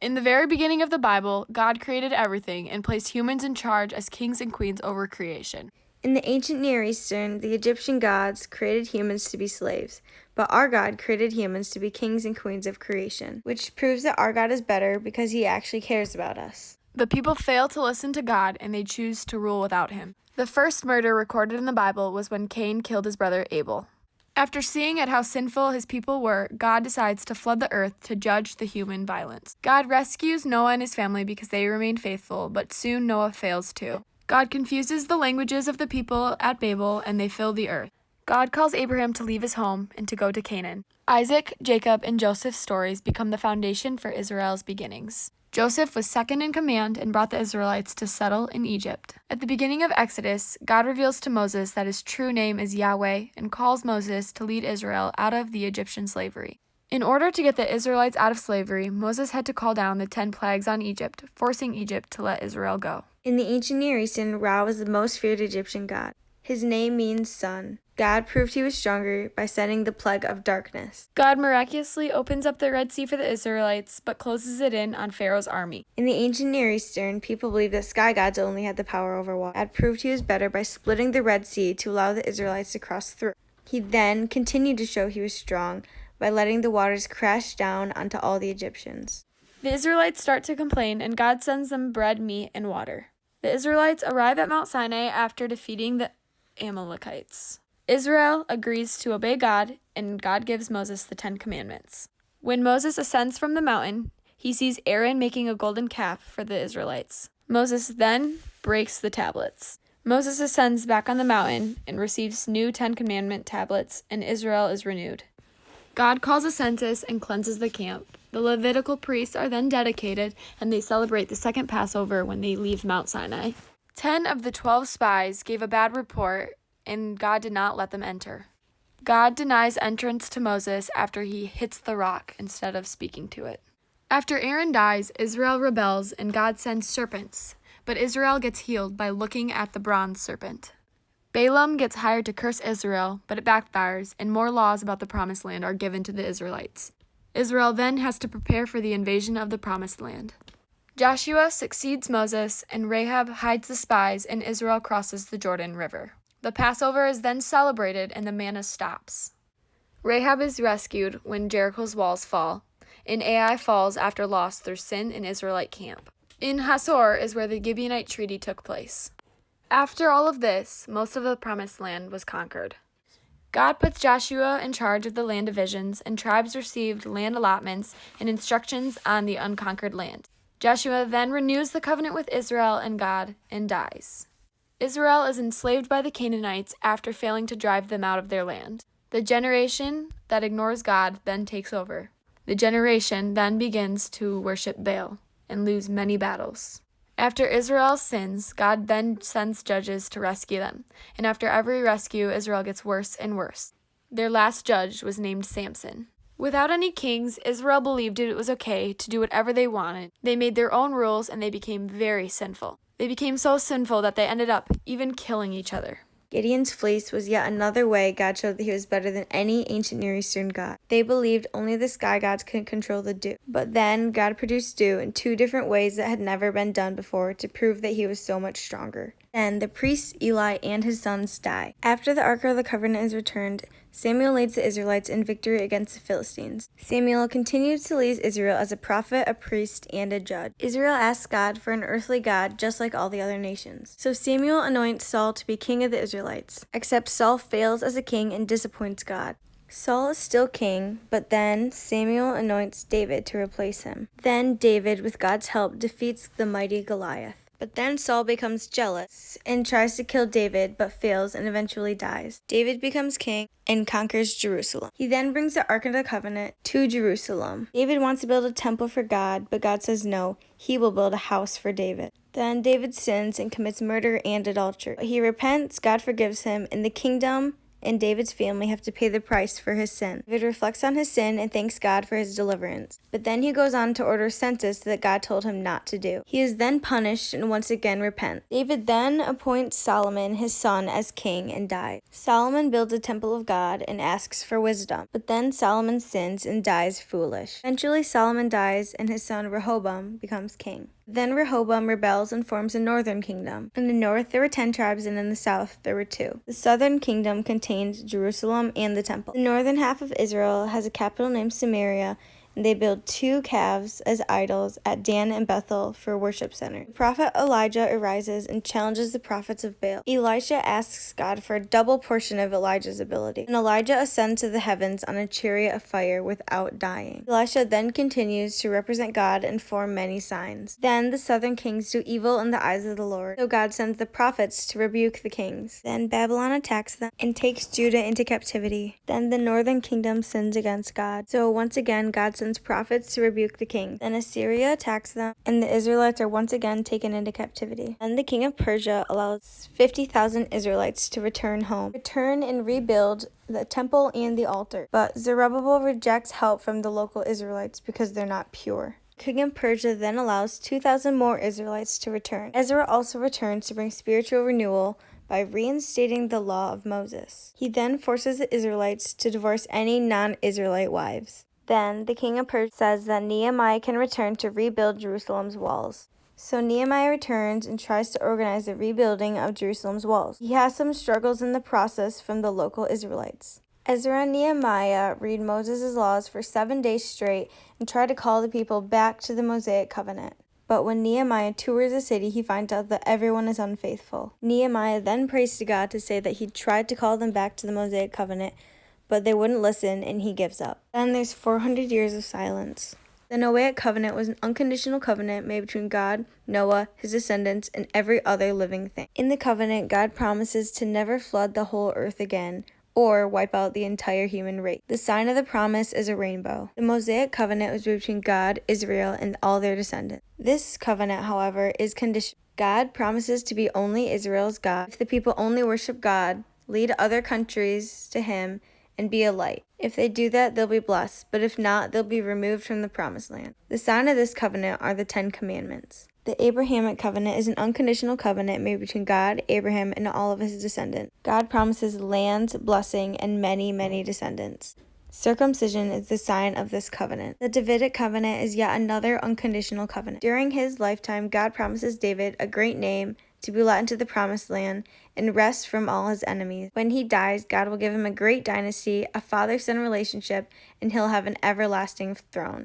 In the very beginning of the Bible, God created everything and placed humans in charge as kings and queens over creation. In the ancient Near Eastern, the Egyptian gods created humans to be slaves, but our God created humans to be kings and queens of creation, which proves that our God is better because he actually cares about us. The people fail to listen to God and they choose to rule without him. The first murder recorded in the Bible was when Cain killed his brother Abel. After seeing at how sinful his people were, God decides to flood the earth to judge the human violence. God rescues Noah and his family because they remain faithful, but soon Noah fails too. God confuses the languages of the people at Babel and they fill the earth. God calls Abraham to leave his home and to go to Canaan. Isaac, Jacob, and Joseph's stories become the foundation for Israel's beginnings. Joseph was second in command and brought the Israelites to settle in Egypt. At the beginning of Exodus, God reveals to Moses that his true name is Yahweh and calls Moses to lead Israel out of the Egyptian slavery. In order to get the Israelites out of slavery, Moses had to call down the 10 plagues on Egypt, forcing Egypt to let Israel go. In the ancient Near Eastern, Ra was the most feared Egyptian god. His name means sun. God proved he was stronger by sending the plague of darkness. God miraculously opens up the Red Sea for the Israelites, but closes it in on Pharaoh's army. In the ancient Near Eastern, people believed that sky gods only had the power over water. God proved he was better by splitting the Red Sea to allow the Israelites to cross through. He then continued to show he was strong by letting the waters crash down onto all the Egyptians. The Israelites start to complain, and God sends them bread, meat, and water. The Israelites arrive at Mount Sinai after defeating the Amalekites. Israel agrees to obey God, and God gives Moses the 10 Commandments. When Moses ascends from the mountain, he sees Aaron making a golden calf for the Israelites. Moses then breaks the tablets. Moses ascends back on the mountain and receives new 10 Commandment tablets, and Israel is renewed. God calls a census and cleanses the camp. The Levitical priests are then dedicated, and they celebrate the second Passover when they leave Mount Sinai. 10 of the 12 spies gave a bad report, and God did not let them enter. God denies entrance to Moses after he hits the rock instead of speaking to it. After Aaron dies, Israel rebels, and God sends serpents, but Israel gets healed by looking at the bronze serpent. Balaam gets hired to curse Israel, but it backfires, and more laws about the Promised Land are given to the Israelites. Israel then has to prepare for the invasion of the Promised Land. Joshua succeeds Moses, and Rahab hides the spies, and Israel crosses the Jordan River. The Passover is then celebrated, and the manna stops. Rahab is rescued when Jericho's walls fall, and Ai falls after loss through sin in Israelite camp. In Hasor is where the Gibeonite treaty took place. After all of this, most of the Promised Land was conquered. God puts Joshua in charge of the land divisions, and tribes received land allotments and instructions on the unconquered land. Joshua then renews the covenant with Israel and God and dies. Israel is enslaved by the Canaanites after failing to drive them out of their land. The generation that ignores God then takes over. The generation then begins to worship Baal and lose many battles. After Israel sins, God then sends judges to rescue them, and after every rescue, Israel gets worse and worse. Their last judge was named Samson. Without any kings, Israel believed it was okay to do whatever they wanted. They made their own rules, and they became very sinful. They became so sinful that they ended up even killing each other. Gideon's fleece was yet another way God showed that he was better than any ancient Near Eastern god. They believed only the sky gods could control the dew. But then God produced dew in 2 different ways that had never been done before to prove that he was so much stronger. Then the priests Eli and his sons die. After the Ark of the Covenant is returned, Samuel leads the Israelites in victory against the Philistines. Samuel continues to lead Israel as a prophet, a priest, and a judge. Israel asks God for an earthly god just like all the other nations. So Samuel anoints Saul to be king of the Israelites, except Saul fails as a king and disappoints God. Saul is still king, but then Samuel anoints David to replace him. Then David, with God's help, defeats the mighty Goliath. But then Saul becomes jealous and tries to kill David, but fails and eventually dies. David becomes king and conquers Jerusalem. He then brings the Ark of the Covenant to Jerusalem. David wants to build a temple for God, but God says no, he will build a house for David. Then David sins and commits murder and adultery. He repents, God forgives him, and the kingdom and David's family have to pay the price for his sin. David reflects on his sin and thanks God for his deliverance. But then he goes on to order a census that God told him not to do. He is then punished and once again repents. David then appoints Solomon, his son, as king and dies. Solomon builds a temple of God and asks for wisdom. But then Solomon sins and dies foolish. Eventually Solomon dies and his son Rehoboam becomes king. Then Rehoboam rebels and forms a northern kingdom. In the north there were 10 tribes and in the south there were 2. The southern kingdom contained Jerusalem and the temple. The northern half of Israel has a capital named Samaria, and they build 2 calves as idols at Dan and Bethel for worship centers. The prophet Elijah arises and challenges the prophets of Baal. Elisha asks God for a double portion of Elijah's ability, and Elijah ascends to the heavens on a chariot of fire without dying. Elisha then continues to represent God and form many signs. Then the southern kings do evil in the eyes of the Lord, so God sends the prophets to rebuke the kings. Then Babylon attacks them and takes Judah into captivity. Then the northern kingdom sins against God, so once again God sends prophets to rebuke the king. Then Assyria attacks them, and the Israelites are once again taken into captivity. Then the king of Persia allows 50,000 Israelites to return home, return and rebuild the temple and the altar. But Zerubbabel rejects help from the local Israelites because they're not pure. King of Persia then allows 2,000 more Israelites to return. Ezra also returns to bring spiritual renewal by reinstating the law of Moses. He then forces the Israelites to divorce any non-Israelite wives. Then the king of Persia says that Nehemiah can return to rebuild Jerusalem's walls. So Nehemiah returns and tries to organize the rebuilding of Jerusalem's walls. He has some struggles in the process from the local Israelites. Ezra and Nehemiah read Moses' laws for 7 days straight and try to call the people back to the Mosaic covenant. But when Nehemiah tours the city, he finds out that everyone is unfaithful. Nehemiah then prays to God to say that he tried to call them back to the Mosaic covenant, but they wouldn't listen, and he gives up. Then there's 400 years of silence. The Noahic covenant was an unconditional covenant made between God, Noah, his descendants, and every other living thing. In the covenant, God promises to never flood the whole earth again, or wipe out the entire human race. The sign of the promise is a rainbow. The Mosaic covenant was between God, Israel, and all their descendants. This covenant, however, is conditional. God promises to be only Israel's God if the people only worship God, lead other countries to him, and be a light. If they do that, they'll be blessed, but if not, they'll be removed from the promised land. The sign of this covenant are the 10 commandments. The Abrahamic covenant is an unconditional covenant made between God, Abraham, and all of his descendants. God promises land, blessing, and many, many descendants. Circumcision is the sign of this covenant. The Davidic covenant is yet another unconditional covenant. During his lifetime, God promises David a great name, to be let into the promised land, and rest from all his enemies. When he dies, God will give him a great dynasty, a father-son relationship, and he'll have an everlasting throne.